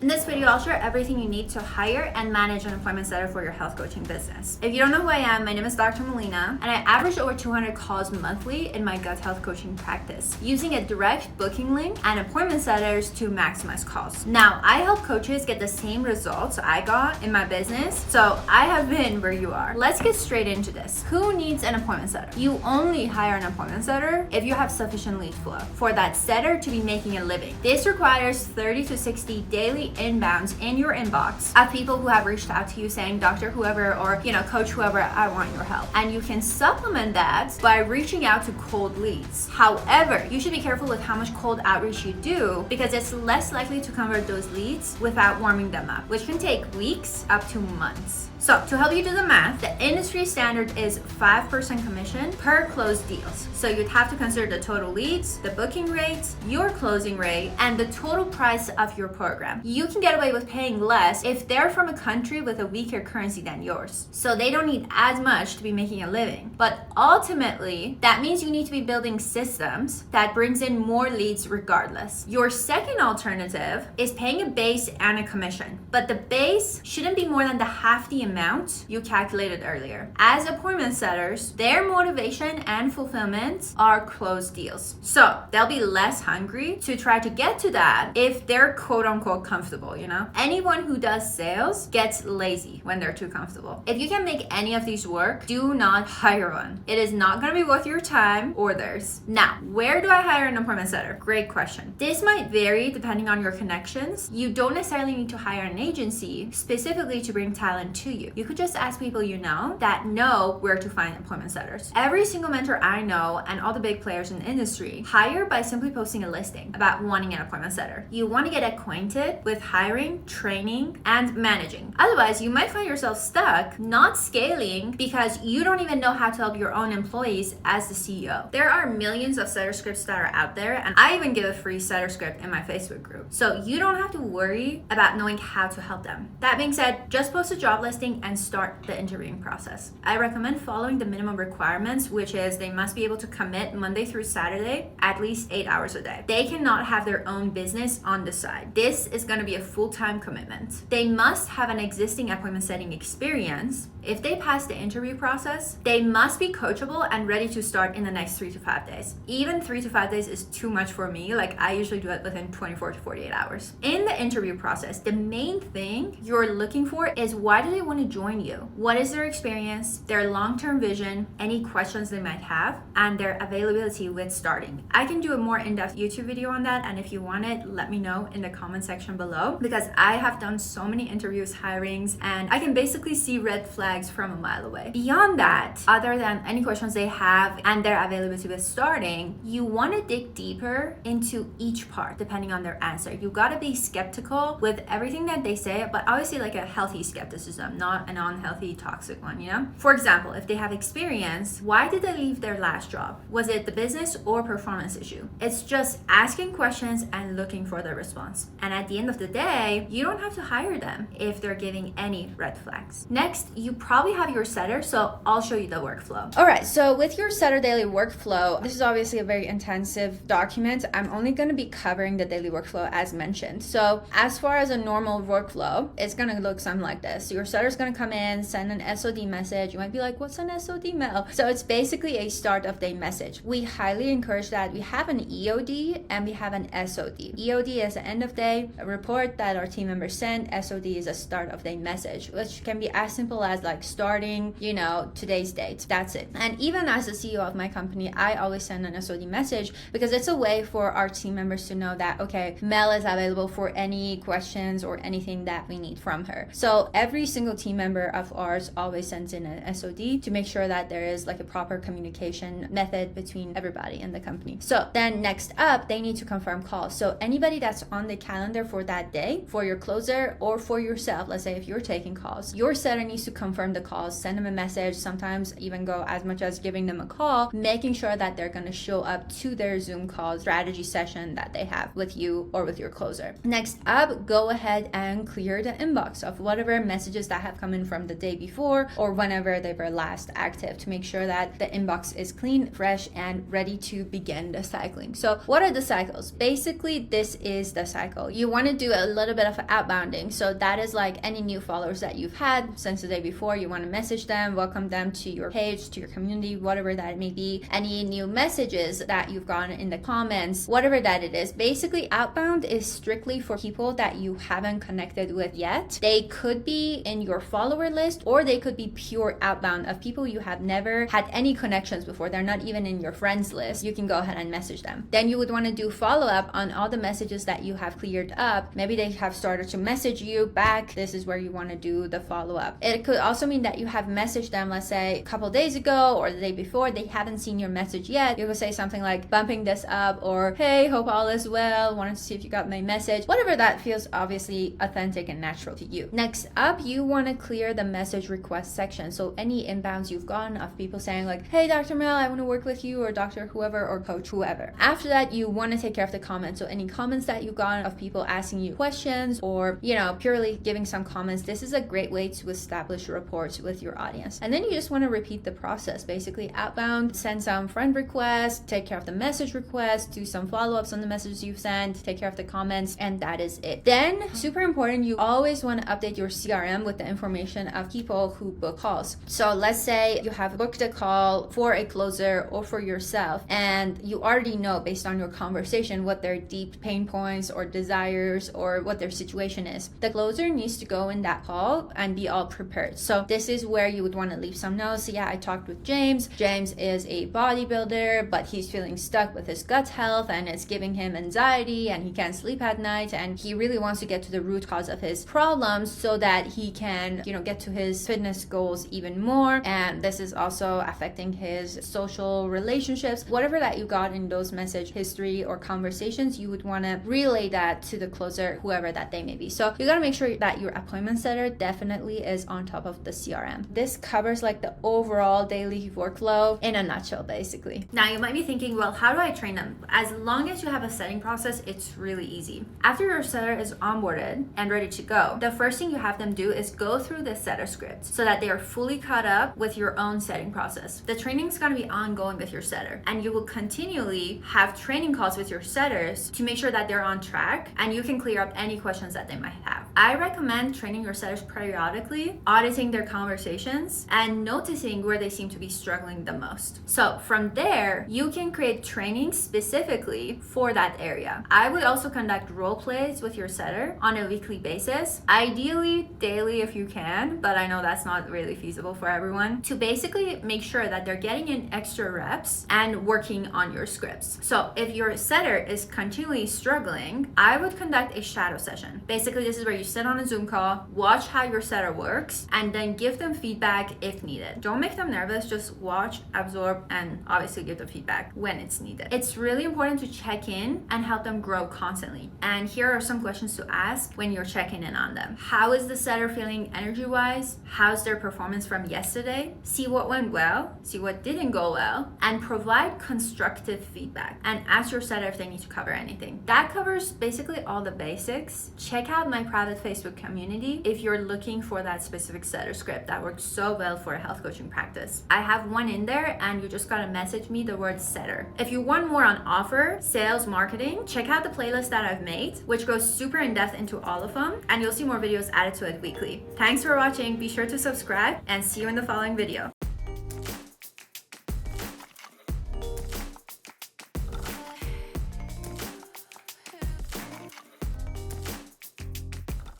In this video, I'll share everything you need to hire and manage an appointment setter for your health coaching business. If you don't know who I am, my name is Dr. Melina, and I average over 200 calls monthly in my gut health coaching practice, using a direct booking link and appointment setters to maximize calls. Now, I help coaches get the same results I got in my business, so I have been where you are. Let's get straight into this. Who needs an appointment setter? You only hire an appointment setter if you have sufficient lead flow for that setter to be making a living. This requires 30 to 60 daily inbounds in your inbox of people who have reached out to you saying, Doctor whoever, or coach whoever, I want your help. And you can supplement that by reaching out to cold leads. However, you should be careful with how much cold outreach you do, because it's less likely to convert those leads without warming them up, which can take weeks up to months. So to help you do the math, the industry standard is 5% commission per closed deals. So you'd have to consider the total leads, the booking rates, your closing rate, and the total price of your program. You can get away with paying less if they're from a country with a weaker currency than yours. So they don't need as much to be making a living. But ultimately, that means you need to be building systems that brings in more leads regardless. Your second alternative is paying a base and a commission. But the base shouldn't be more than half the amount you calculated earlier. As appointment setters, their motivation and fulfillment are closed deals. So they'll be less hungry to try to get to that if they're quote unquote comfortable, Anyone who does sales gets lazy when they're too comfortable. If you can make any of these work, do not hire one. It is not gonna be worth your time or theirs. Now, where do I hire an appointment setter? Great question. This might vary depending on your connections. You don't necessarily need to hire an agency specifically to bring talent to you. You could just ask people you know that know where to find appointment setters. Every single mentor I know and all the big players in the industry hire by simply posting a listing about wanting an appointment setter. You want to get acquainted with hiring, training, and managing. Otherwise, you might find yourself stuck, not scaling because you don't even know how to help your own employees as the CEO. There are millions of setter scripts that are out there, and I even give a free setter script in my Facebook group. So you don't have to worry about knowing how to help them. That being said, just post a job listing and start the interviewing process. I recommend following the minimum requirements, which is they must be able to commit Monday through Saturday, at least 8 hours a day. They cannot have their own business on the side. This is going to be a full-time commitment. They must have an existing appointment setting experience. If they pass the interview process, they must be coachable and ready to start in the next 3 to 5 days. Even 3 to 5 days is too much for me. I usually do it within 24 to 48 hours. In the interview process, the main thing you're looking for is why do they want to join you? What is their experience, their long-term vision, any questions they might have, and their availability with starting. I can do a more in-depth YouTube video on that, and if you want it, let me know in the comment section below, because I have done so many interviews, hirings, and I can basically see red flags from a mile away. Beyond that, other than any questions they have and their availability with starting, you want to dig deeper into each part depending on their answer. You got to be skeptical with everything that they say, but obviously a healthy skepticism, not an unhealthy toxic one. For example, if they have experience, why did they leave their last job? Was it the business or performance issue? It's just asking questions and looking for the response. And at the end of the day, you don't have to hire them if they're giving any red flags. Next, you probably have your setter, so I'll show you the workflow. All right, so with your setter daily workflow, this is obviously a very intensive document. I'm only going to be covering the daily workflow as mentioned. So as far as a normal workflow, it's going to look something like this. Your setter's going to come in, send an SOD message. You might be like, what's an SOD mail? So it's basically a start of day message. We highly encourage that. We have an EOD and we have an SOD. EOD is an end of day report that our team members send. SOD is a start of day message, which can be as simple as starting, today's date. That's it. And even as the CEO of my company, I always send an SOD message because it's a way for our team members to know that, okay, Mel is available for any questions or anything that we need from her. So every single team member of ours always sends in an SOD to make sure that there is a proper communication method between everybody in the company. So then next up, they need to confirm calls. So anybody that's on the calendar for that day, for your closer or for yourself, let's say if you're taking calls, your setter needs to confirm the calls, send them a message, sometimes even go as much as giving them a call, making sure that they're going to show up to their Zoom call strategy session that they have with you or with your closer. Next up, go ahead and clear the inbox of whatever messages that have come in from the day before or whenever they were last active to make sure that the inbox is clean, fresh, and ready to begin the cycling. So what are the cycles? Basically, this is the cycle. You want to do a little bit of outbounding. So that is like any new followers that you've had since the day before. You want to message them, welcome them to your page, to your community, whatever that may be. Any new messages that you've gotten in the comments, whatever that it is. Basically, outbound is strictly for people that you haven't connected with yet. They could be in your follower list, or they could be pure outbound of people you have never had any connections before. They're not even in your friends list. You can go ahead and message them. Then you would want to do follow-up on all the messages that you have cleared up. Maybe they have started to message you back. This is where you want to do the follow-up. It could also mean that you have messaged them, let's say a couple days ago or the day before. They haven't seen your message yet. You could say something like bumping this up, or hey, hope all is well, wanted to see if you got my message. Whatever that feels obviously authentic and natural to you. Next up, you want to clear the message request section. So any inbounds you've gotten of people saying like, hey Dr. Mel, I want to work with you, or Dr. whoever, or coach whoever. After that, you want to take care of the comments. So any comments that you've gotten of people asking you questions, or purely giving some comments, this is a great way to establish rapport with your audience. And then you just want to repeat the process. Basically outbound, send some friend requests, take care of the message requests, do some follow-ups on the messages you've sent, take care of the comments, and that is it. Then, super important, you always want to update your CRM with the information of people who book calls. So let's say you have booked a call for a closer or for yourself, and you already know based on your conversation what their deep pain points or desires or what their situation is. The closer needs to go in that call and be all prepared. So this is where you would want to leave some notes. Yeah, I talked with James. James is a bodybuilder, but he's feeling stuck with his gut health and it's giving him anxiety and he can't sleep at night, and he really wants to get to the root cause of his problems so that he can, get to his fitness goals even more. And this is also affecting his social relationships. Whatever that you got in those message history or conversations, you would want to relay that to the closer, whoever that they may be. So you got to make sure that your appointment setter definitely is on top of the CRM. This covers like the overall daily workflow in a nutshell, basically. Now you might be thinking, well, how do I train them? As long as you have a setting process, it's really easy. After your setter is onboarded and ready to go, the first thing you have them do is go through the setter script so that they are fully caught up with your own setting process. The training is going to be ongoing with your setter, and you will continually have training calls with your setters to make sure that they're on track and you can clear up any questions that they might have. I recommend training your setters periodically, auditing their conversations, and noticing where they seem to be struggling the most. So from there, you can create training specifically for that area. I would also conduct role plays with your setter on a weekly basis, ideally daily if you can, but I know that's not really feasible for everyone, to basically make sure that they're getting in extra reps and working on your scripts. So if your setter is continually struggling, I would conduct a shadow session. Basically, this is where you sit on a Zoom call, watch how your setter works, and then give them feedback if needed. Don't make them nervous, just watch, absorb, and obviously give the feedback when it's needed. It's really important to check in and help them grow constantly. And here are some questions to ask when you're checking in on them. How is the setter feeling energy-wise? How's their performance from yesterday? See what went well, see what didn't go well, and provide constructive feedback. And ask your setter if they need to cover anything. That covers basically all the basics. Check out my private Facebook community if you're looking for that specific setter script that works so well for a health coaching practice. I have one in there, and you just gotta message me the word setter. If you want more on offer, sales, marketing, check out the playlist that I've made, which goes super in depth into all of them, and you'll see more videos added to it weekly. Thanks for watching. Be sure to subscribe, and see you in the following video.